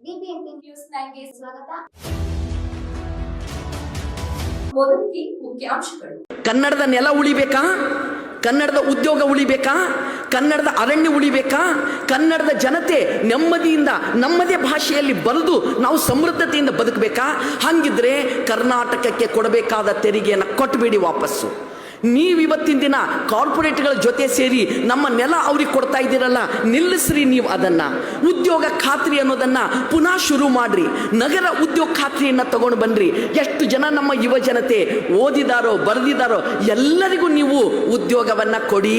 BBMP news 9ಗೆ ಸ್ವಾಗತ. ಮೊದಲಿಗೆ ಮುಖ್ಯಾಂಶಗಳು. ಕನ್ನಡದ ನೆಲ ಉಳಿಬೇಕಾ? ಕನ್ನಡದ ಉದ್ಯೋಗ ಉಳಿಬೇಕಾ? ಕನ್ನಡದ ಅರಣ್ಯ ಉಳಿಬೇಕಾ? ಕನ್ನಡದ ಜನತೆ ನೆಮ್ಮದಿಯಿಂದ ನಮ್ಮದೇ ಭಾಷೆಯಲ್ಲಿ ಬರೆದು ನಾವು ಸಮೃದ್ಧತೆಯಿಂದ ಬದುಕಬೇಕಾ? ಹಂಗಿದ್ರೆ ಕರ್ನಾಟಕಕ್ಕೆ ಕೊಡಬೇಕಾದ ತೆರಿಗೆಯನ್ನು ಕೊಟ್ಟಬೇಡಿ ವಾಪಸ್ಸು. ನೀವಿವತ್ತಿನ ದಿನ ಕಾರ್ಪೊರೇಟ್ಗಳ ಜೊತೆ ಸೇರಿ ನಮ್ಮ ನೆಲ ಅವ್ರಿಗೆ ಕೊಡ್ತಾ ಇದ್ದೀರಲ್ಲ, ನಿಲ್ಲಿಸ್ರಿ ನೀವು ಅದನ್ನು. ಉದ್ಯೋಗ ಖಾತ್ರಿ ಅನ್ನೋದನ್ನು ಪುನಃ ಶುರು ಮಾಡ್ರಿ. ನಗರ ಉದ್ಯೋಗ ಖಾತ್ರಿಯನ್ನು ತಗೊಂಡು ಬನ್ನಿರಿ. ಎಷ್ಟು ಜನ ನಮ್ಮ ಯುವ ಜನತೆ ಓದಿದಾರೋ ಬರೆದಿದ್ದಾರೋ ಎಲ್ಲರಿಗೂ ನೀವು ಉದ್ಯೋಗವನ್ನು ಕೊಡಿ.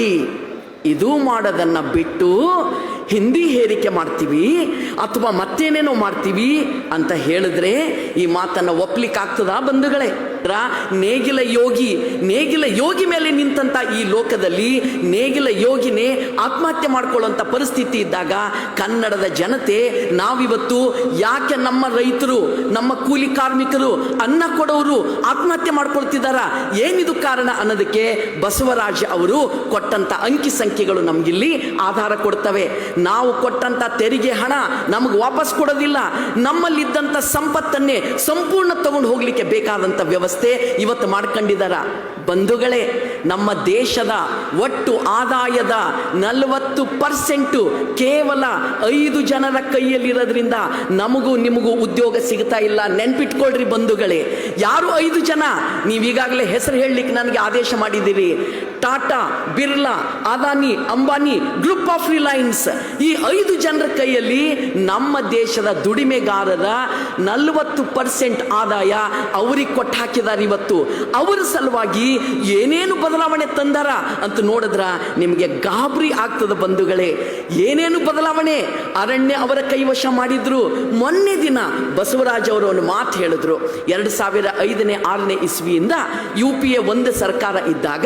ಇದು ಮಾಡೋದನ್ನು ಬಿಟ್ಟು ಹಿಂದಿ ಹೇರಿಕೆ ಮಾಡ್ತೀವಿ ಅಥವಾ ಮತ್ತೇನೇನೋ ಮಾಡ್ತೀವಿ ಅಂತ ಹೇಳಿದ್ರೆ ಈ ಮಾತನ್ನು ಒಪ್ಲಿಕ್ಕಾಗ್ತದಾ ಬಂಧುಗಳೇ? ನೇಗಿಲ ಯೋಗಿ ಮೇಲೆ ನಿಂತಂತ ಈ ಲೋಕದಲ್ಲಿ ನೇಗಿಲ ಯೋಗಿನೇ ಆತ್ಮಹತ್ಯೆ ಮಾಡ್ಕೊಳ್ಳುವಂಥ ಪರಿಸ್ಥಿತಿ ಇದ್ದಾಗ ಕನ್ನಡದ ಜನತೆ ನಾವಿವತ್ತು ಯಾಕೆ ನಮ್ಮ ರೈತರು, ನಮ್ಮ ಕೂಲಿ ಕಾರ್ಮಿಕರು, ಅನ್ನ ಕೊಡೋರು ಆತ್ಮಹತ್ಯೆ ಮಾಡ್ಕೊಳ್ತಿದ್ದಾರ, ಏನಿದು ಕಾರಣ ಅನ್ನೋದಕ್ಕೆ ಬಸವರಾಜ ಅವರು ಕೊಟ್ಟಂತ ಅಂಕಿ ಸಂಖ್ಯೆಗಳು ನಮಗಿಲ್ಲಿ ಆಧಾರ ಕೊಡ್ತವೆ. ನಾವು ಕೊಟ್ಟಂತ ತೆರಿಗೆ ಹಣ ನಮಗೆ ವಾಪಸ್ ಕೊಡೋದಿಲ್ಲ. ನಮ್ಮಲ್ಲಿದ್ದಂಥ ಸಂಪತ್ತನ್ನೇ ಸಂಪೂರ್ಣ ತಗೊಂಡು ಹೋಗ್ಲಿಕ್ಕೆ ಬೇಕಾದಂಥ ವ್ಯವಸ್ಥೆ ಇವತ್ತು ಮಾಡ್ಕೊಂಡಿದ್ದಾರ. ಬಂಧುಗಳೇ, ನಮ್ಮ ದೇಶದ ಒಟ್ಟು ಆದಾಯದ 40% ಕೇವಲ 5 ಜನರ ಕೈಯಲ್ಲಿರೋದ್ರಿಂದ ನಮಗೂ ನಿಮಗೂ ಉದ್ಯೋಗ ಸಿಗ್ತಾ ಇಲ್ಲ. ನೆನ್ಪಿಟ್ಕೊಳ್ರಿ ಬಂಧುಗಳೇ. ಯಾರು 5 ಜನ? ನೀವೀಗಾಗಲೇ ಹೆಸರು ಹೇಳಲಿಕ್ಕೆ ನನಗೆ ಆದೇಶ ಮಾಡಿದ್ದೀರಿ. ಟಾಟಾ, ಬಿರ್ಲಾ, ಅದಾನಿ, ಅಂಬಾನಿ, ಗ್ರೂಪ್ ಆಫ್ ರಿಲಯನ್ಸ್, ಈ 5 ಜನರ ಕೈಯಲ್ಲಿ ನಮ್ಮ ದೇಶದ ದುಡಿಮೆಗಾರರ 40% ಆದಾಯ ಅವ್ರಿಗೆ ಕೊಟ್ಟು ಹಾಕಿದ್ದಾರೆ. ಇವತ್ತು ಅವರ ಸಲುವಾಗಿ ಏನೇನು ಬದಲಾವಣೆ ತಂದಾರ ಅಂತ ನೋಡಿದ್ರ ನಿಮಗೆ ಗಾಬರಿ ಆಗ್ತದ ಬಂಧುಗಳೇ. ಏನೇನು ಬದಲಾವಣೆ? ಅರಣ್ಯ ಅವರ ಕೈವಶ ಮಾಡಿದ್ರು. ಮೊನ್ನೆ ದಿನ ಬಸವರಾಜ್ ಅವರು ಒಂದು ಮಾತು ಹೇಳಿದ್ರು. 2005-6 ಇಸ್ವಿಯಿಂದ UPA ಒಂದು ಸರ್ಕಾರ ಇದ್ದಾಗ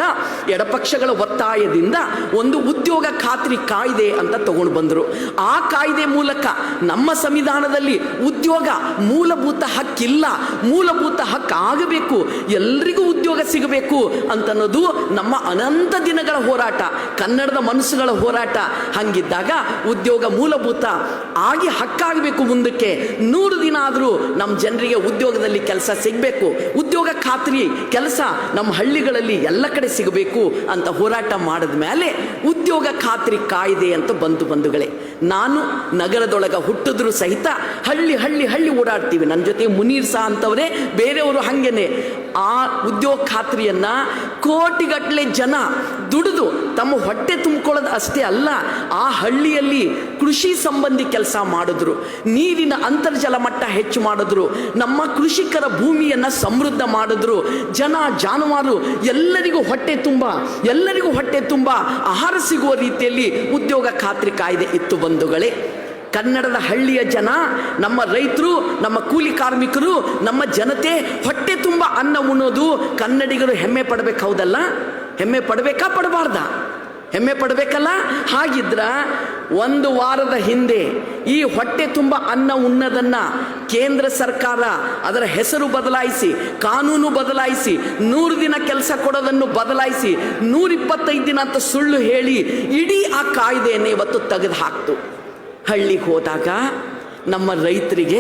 ಎಡಪಕ್ಷಗಳ ಒತ್ತಾಯದಿಂದ ಒಂದು ಉದ್ಯೋಗ ಖಾತ್ರಿ ಕಾಯ್ದೆ ಅಂತ ತಗೊಂಡು ಬಂದರು. ಆ ಕಾಯ್ದೆ ಮೂಲಕ ನಮ್ಮ ಸಂವಿಧಾನದಲ್ಲಿ ಉದ್ಯೋಗ ಮೂಲಭೂತ ಹಕ್ಕಿಲ್ಲ, ಮೂಲಭೂತ ಹಕ್ಕು ಆಗಬೇಕು, ಎಲ್ರಿಗೂ ಉದ್ಯೋಗ ಸಿಗಬೇಕು ಅಂತನ್ನೋದು ನಮ್ಮ ಅನಂತ ದಿನಗಳ ಹೋರಾಟ, ಕನ್ನಡದ ಮನಸ್ಸುಗಳ ಹೋರಾಟ. ಹಂಗಿದ್ದಾಗ ಉದ್ಯೋಗ ಮೂಲಭೂತ ಆಗಿ ಹಕ್ಕಾಗಬೇಕು. ಮುಂದಕ್ಕೆ 100 ದಿನ ಆದರೂ ನಮ್ಮ ಜನರಿಗೆ ಉದ್ಯೋಗದಲ್ಲಿ ಕೆಲಸ ಸಿಗಬೇಕು, ಉದ್ಯೋಗ ಖಾತ್ರಿ ಕೆಲಸ ನಮ್ಮ ಹಳ್ಳಿಗಳಲ್ಲಿ ಎಲ್ಲ ಕಡೆ ಸಿಗಬೇಕು ಅಂತ ಹೋರಾಟ ಮಾಡಿದ ಮೇಲೆ ಉದ್ಯೋಗ ಖಾತ್ರಿ ಕಾಯ್ದೆ ಅಂತ ಬಂಧುಗಳೇ. ನಾನು ನಗರದೊಳಗೆ ಹುಟ್ಟಿದ್ರು ಸಹಿತ ಹಳ್ಳಿ ಓಡಾಡ್ತೀವಿ. ನನ್ನ ಜೊತೆ ಮುನೀರ್ ಸಹ ಅಂತವರೇ, ಬೇರೆಯವರು ಹಾಗೇನೆ. ಆ ಉದ್ಯೋಗ ಖಾತ್ರಿಯನ್ನ ಕೋಟಿಗಟ್ಟಲೆ ಜನ ದುಡಿದು ತಮ್ಮ ಹೊಟ್ಟೆ ತುಂಬಿಕೊಳ್ಳೋದು ಅಷ್ಟೇ ಅಲ್ಲ, ಆ ಹಳ್ಳಿಯಲ್ಲಿ ಕೃಷಿ ಸಂಬಂಧಿ ಕೆಲಸ ಮಾಡಿದ್ರು, ನೀರಿನ ಅಂತರ್ಜಲ ಮಟ್ಟ ಹೆಚ್ಚು ಮಾಡಿದ್ರು, ನಮ್ಮ ಕೃಷಿಕರ ಭೂಮಿಯನ್ನು ಸಮೃದ್ಧ ಮಾಡಿದ್ರು. ಜನ ಜಾನುವಾರು ಎಲ್ಲರಿಗೂ ಹೊಟ್ಟೆ ತುಂಬ ಆಹಾರ ಸಿಗುವ ರೀತಿಯಲ್ಲಿ ಉದ್ಯೋಗ ಖಾತ್ರಿ ಕಾಯ್ದೆ ಇತ್ತು ಬಂಧುಗಳೇ. ಕನ್ನಡದ ಹಳ್ಳಿಯ ಜನ, ನಮ್ಮ ರೈತರು, ನಮ್ಮ ಕೂಲಿ ಕಾರ್ಮಿಕರು, ನಮ್ಮ ಜನತೆ ಹೊಟ್ಟೆ ತುಂಬ ಅನ್ನ ಉಣ್ಣೋದು ಕನ್ನಡಿಗರು ಹೆಮ್ಮೆ ಪಡಬೇಕು. ಹೌದಲ್ಲ? ಹೆಮ್ಮೆ ಪಡಬೇಕಾ ಪಡಬಾರ್ದ? ಹೆಮ್ಮೆ ಪಡಬೇಕಲ್ಲ? ಹಾಗಿದ್ರ 1 ವಾರದ ಹಿಂದೆ ಈ ಹೊಟ್ಟೆ ತುಂಬ ಅನ್ನ ಉಣ್ಣೋದನ್ನ ಕೇಂದ್ರ ಸರ್ಕಾರ ಅದರ ಹೆಸರು ಬದಲಾಯಿಸಿ, ಕಾನೂನು ಬದಲಾಯಿಸಿ, 100 ದಿನ ಕೆಲಸ ಕೊಡೋದನ್ನು ಬದಲಾಯಿಸಿ 125 ದಿನ ಅಂತ ಸುಳ್ಳು ಹೇಳಿ ಇಡೀ ಆ ಕಾಯ್ದೆಯನ್ನು ಇವತ್ತು ತೆಗೆದು ಹಾಕ್ತು. ಹಳ್ಳಿಗೆ ಹೋದಾಗ ನಮ್ಮ ರೈತರಿಗೆ,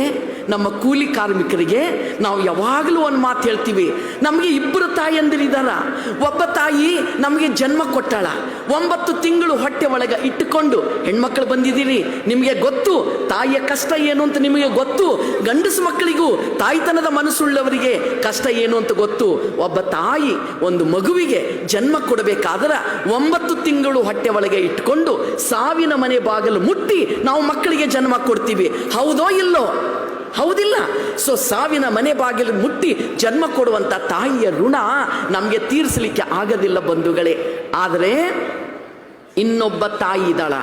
ನಮ್ಮ ಕೂಲಿ ಕಾರ್ಮಿಕರಿಗೆ ನಾವು ಯಾವಾಗಲೂ ಒಂದು ಮಾತು ಹೇಳ್ತೀವಿ. ನಮಗೆ 2 ತಾಯಿಯಂದಿರಿದ್ದಾರ. ಒಬ್ಬ ತಾಯಿ ನಮಗೆ ಜನ್ಮ ಕೊಟ್ಟಾಳ, 9 ತಿಂಗಳು ಹೊಟ್ಟೆ ಒಳಗೆ ಇಟ್ಟುಕೊಂಡು ಹೆಣ್ಮಕ್ಳು ಬಂದಿದ್ದೀರಿ. ನಿಮಗೆ ಗೊತ್ತು ತಾಯಿಯ ಕಷ್ಟ ಏನು ಅಂತ, ನಿಮಗೆ ಗೊತ್ತು. ಗಂಡಸು ಮಕ್ಕಳಿಗೂ ತಾಯ್ತನದ ಮನಸ್ಸುಳ್ಳವರಿಗೆ ಕಷ್ಟ ಏನು ಅಂತ ಗೊತ್ತು. ಒಬ್ಬ ತಾಯಿ ಒಂದು ಮಗುವಿಗೆ ಜನ್ಮ ಕೊಡಬೇಕಾದ್ರೆ 9 ತಿಂಗಳು ಹೊಟ್ಟೆ ಒಳಗೆ ಇಟ್ಕೊಂಡು ಸಾವಿನ ಮನೆ ಬಾಗಿಲು ಮುಟ್ಟಿ ನಾವು ಮಕ್ಕಳಿಗೆ ಜನ್ಮ ಕೊಡ್ತೀವಿ. ಹೌದೋ ಇಲ್ಲೋ? ಹೌದಿಲ್ಲ? ಸೊ ಸಾವಿನ ಮನೆ ಬಾಗಿಲು ಮುಟ್ಟಿ ಜನ್ಮ ಕೊಡುವಂಥ ತಾಯಿಯ ಋಣ ನಮಗೆ ತೀರಿಸಲಿಕ್ಕೆ ಆಗೋದಿಲ್ಲ ಬಂಧುಗಳೇ. ಆದರೆ ಇನ್ನೊಬ್ಬ ತಾಯಿ ಇದ್ದಾಳ.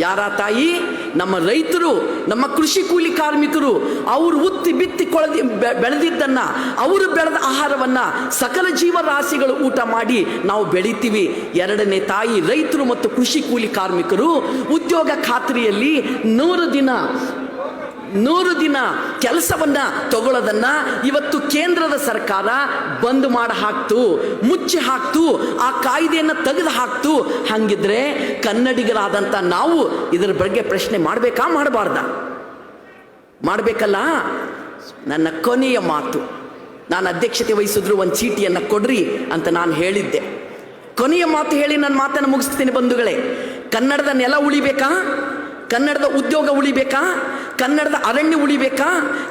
ಯಾರ ತಾಯಿ? ನಮ್ಮ ರೈತರು, ನಮ್ಮ ಕೃಷಿ ಕೂಲಿ ಕಾರ್ಮಿಕರು. ಅವರು ಉತ್ತಿ ಬಿತ್ತಿ ಬೆಳೆದಿದ್ದನ್ನ, ಅವರು ಬೆಳೆದ ಆಹಾರವನ್ನ ಸಕಲ ಜೀವರಾಶಿಗಳು ಊಟ ಮಾಡಿ ನಾವು ಬೆಳಿತೀವಿ. 2ನೇ ತಾಯಿ ರೈತರು ಮತ್ತು ಕೃಷಿ ಕೂಲಿ ಕಾರ್ಮಿಕರು. ಉದ್ಯೋಗ ಖಾತ್ರಿಯಲ್ಲಿ 100 ದಿನ ಕೆಲಸವನ್ನ ತಗೊಳ್ಳೋದನ್ನ ಇವತ್ತು ಕೇಂದ್ರದ ಸರ್ಕಾರ ಬಂದ್ ಮಾಡಿ ಹಾಕ್ತು, ಮುಚ್ಚಿ ಹಾಕ್ತು, ಆ ಕಾಯ್ದೆಯನ್ನು ತೆಗೆದು ಹಾಕ್ತು. ಹಂಗಿದ್ರೆ ಕನ್ನಡಿಗರಾದಂಥ ನಾವು ಇದರ ಬಗ್ಗೆ ಪ್ರಶ್ನೆ ಮಾಡಬೇಕಾ ಮಾಡಬಾರ್ದ? ಮಾಡಬೇಕಲ್ಲ. ನನ್ನ ಕೊನೆಯ ಮಾತು, ನಾನು ಅಧ್ಯಕ್ಷತೆ ವಹಿಸಿದ್ರು ಒಂದು ಚೀಟಿಯನ್ನು ಕೊಡ್ರಿ ಅಂತ ನಾನು ಹೇಳಿದ್ದೆ. ಕೊನೆಯ ಮಾತು ಹೇಳಿ ನನ್ನ ಮಾತನ್ನು ಮುಗಿಸ್ತೀನಿ ಬಂಧುಗಳೇ. ಕನ್ನಡದ ನೆಲ ಉಳಿಬೇಕಾ? ಕನ್ನಡದ ಉದ್ಯೋಗ ಉಳಿಬೇಕಾ? ಕನ್ನಡದ ಅರಣ್ಯ ಉಳಿಬೇಕಾ?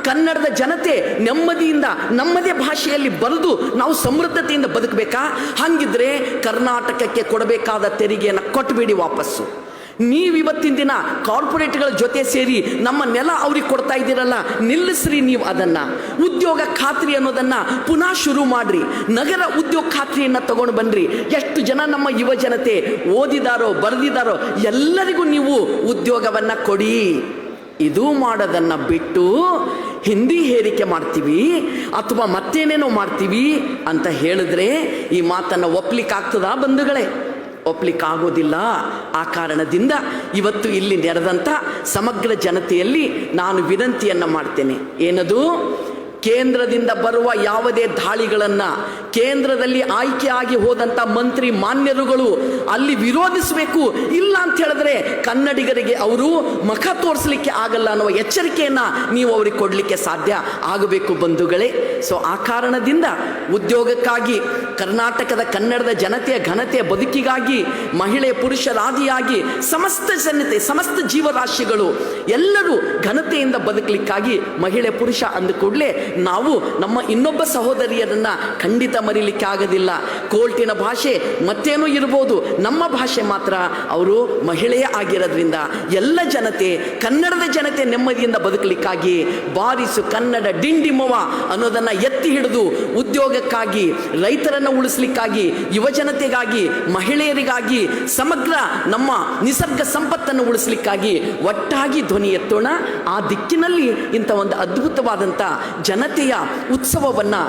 ಕನ್ನಡದ ಜನತೆ ನೆಮ್ಮದಿಯಿಂದ ನಮ್ಮದೇ ಭಾಷೆಯಲ್ಲಿ ಬರೆದು ನಾವು ಸಮೃದ್ಧತೆಯಿಂದ ಬದುಕಬೇಕಾ? ಹಾಗಿದ್ರೆ ಕರ್ನಾಟಕಕ್ಕೆ ಕೊಡಬೇಕಾದ ತೆರಿಗೆಯನ್ನು ಕೊಟ್ಟಬೇಡಿ ವಾಪಸ್ಸು. ನೀವಿವತ್ತಿನ ದಿನ ಕಾರ್ಪೊರೇಟ್ಗಳ ಜೊತೆ ಸೇರಿ ನಮ್ಮ ನೆಲ ಅವ್ರಿಗೆ ಕೊಡ್ತಾ ಇದ್ದೀರಲ್ಲ, ನಿಲ್ಲಿಸ್ರಿ ನೀವು ಅದನ್ನು. ಉದ್ಯೋಗ ಖಾತ್ರಿ ಅನ್ನೋದನ್ನು ಪುನಃ ಶುರು ಮಾಡ್ರಿ. ನಗರ ಉದ್ಯೋಗ ಖಾತ್ರಿಯನ್ನು ತಗೊಂಡು ಬನ್ನಿರಿ. ಎಷ್ಟು ಜನ ನಮ್ಮ ಯುವ ಜನತೆ ಓದಿದಾರೋ ಬರೆದಿದ್ದಾರೋ ಎಲ್ಲರಿಗೂ ನೀವು ಉದ್ಯೋಗವನ್ನು ಕೊಡಿ. ಇದು ಮಾಡೋದನ್ನು ಬಿಟ್ಟು ಹಿಂದಿ ಹೇರಿಕೆ ಮಾಡ್ತೀವಿ ಅಥವಾ ಮತ್ತೇನೇನೋ ಮಾಡ್ತೀವಿ ಅಂತ ಹೇಳಿದ್ರೆ ಈ ಮಾತನ್ನು ಒಪ್ಲಿಕ್ಕಾಗ್ತದಾ ಬಂಧುಗಳೇ? ಒಪ್ಲಿಕ್ಕಾಗೋದಿಲ್ಲ. ಆ ಕಾರಣದಿಂದ ಇವತ್ತು ಇಲ್ಲಿ ನೆರೆದಂಥ ಸಮಗ್ರ ಜನತೆಯಲ್ಲಿ ನಾನು ವಿನಂತಿಯನ್ನು ಮಾಡ್ತೇನೆ. ಏನದು? ಕೇಂದ್ರದಿಂದ ಬರುವ ಯಾವುದೇ ದಾಳಿಗಳನ್ನು ಕೇಂದ್ರದಲ್ಲಿ ಆಯ್ಕೆಯಾಗಿ ಹೋದಂಥ ಮಂತ್ರಿ ಮಾನ್ಯರುಗಳು ಅಲ್ಲಿ ವಿರೋಧಿಸಬೇಕು. ಇಲ್ಲ ಅಂತ ಹೇಳಿದ್ರೆ ಕನ್ನಡಿಗರಿಗೆ ಅವರು ಮುಖ ತೋರಿಸಲಿಕ್ಕೆ ಆಗಲ್ಲ ಅನ್ನುವ ಎಚ್ಚರಿಕೆಯನ್ನು ನೀವು ಅವರಿಗೆ ಕೊಡಲಿಕ್ಕೆ ಸಾಧ್ಯ ಆಗಬೇಕು ಬಂಧುಗಳೇ. ಸೊ ಆ ಕಾರಣದಿಂದ ಉದ್ಯೋಗಕ್ಕಾಗಿ ಕರ್ನಾಟಕದ ಕನ್ನಡದ ಜನತೆಯ ಘನತೆಯ ಬದುಕಿಗಾಗಿ ಮಹಿಳೆ ಪುರುಷರಾದಿಯಾಗಿ ಸಮಸ್ತ ಜನತೆ ಸಮಸ್ತ ಜೀವರಾಶಿಗಳು ಎಲ್ಲರೂ ಘನತೆಯಿಂದ ಬದುಕಲಿಕ್ಕಾಗಿ ಮಹಿಳೆ ಪುರುಷ ಅಂದ ಕೂಡಲೇ ನಾವು ನಮ್ಮ ಇನ್ನೊಬ್ಬ ಸಹೋದರಿಯರನ್ನ ಖಂಡಿತ ಮರೀಲಿಕ್ಕೆ ಆಗೋದಿಲ್ಲ. ಕೋರ್ಟಿನ ಭಾಷೆ ಮತ್ತೇನೂ ಇರ್ಬೋದು, ನಮ್ಮ ಭಾಷೆ ಮಾತ್ರ ಅವರು ಮಹಿಳೆಯೇ ಆಗಿರೋದ್ರಿಂದ ಎಲ್ಲ ಜನತೆ ಕನ್ನಡದ ಜನತೆ ನೆಮ್ಮದಿಯಿಂದ ಬದುಕಲಿಕ್ಕಾಗಿ ಬಾರಿಸು ಕನ್ನಡ ಡಿಂಡಿಮವ ಅನ್ನೋದನ್ನು ಎತ್ತಿ ಹಿಡಿದು ಉದ್ಯೋಗಕ್ಕಾಗಿ, ರೈತರನ್ನು ಉಳಿಸ್ಲಿಕ್ಕಾಗಿ, ಯುವಜನತೆಗಾಗಿ, ಮಹಿಳೆಯರಿಗಾಗಿ, ಸಮಗ್ರ ನಮ್ಮ ನಿಸರ್ಗ ಸಂಪತ್ತನ್ನು ಉಳಿಸ್ಲಿಕ್ಕಾಗಿ ಒಟ್ಟಾಗಿ ಧ್ವನಿ ಎತ್ತೋಣ. ಆ ದಿಕ್ಕಿನಲ್ಲಿ ಇಂಥ ಒಂದು ಅದ್ಭುತವಾದಂಥ ಜನತೆಯ ಉತ್ಸವವನ್ನು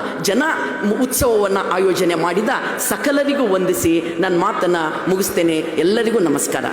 ಆಯೋಜನೆ ಮಾಡಿದ ಸಕಲರಿಗೂ ವಂದಿಸಿ ನನ್ನ ಮಾತನ್ನು ಮುಗಿಸ್ತೇನೆ. ಎಲ್ಲರಿಗೂ ನಮಸ್ಕಾರ.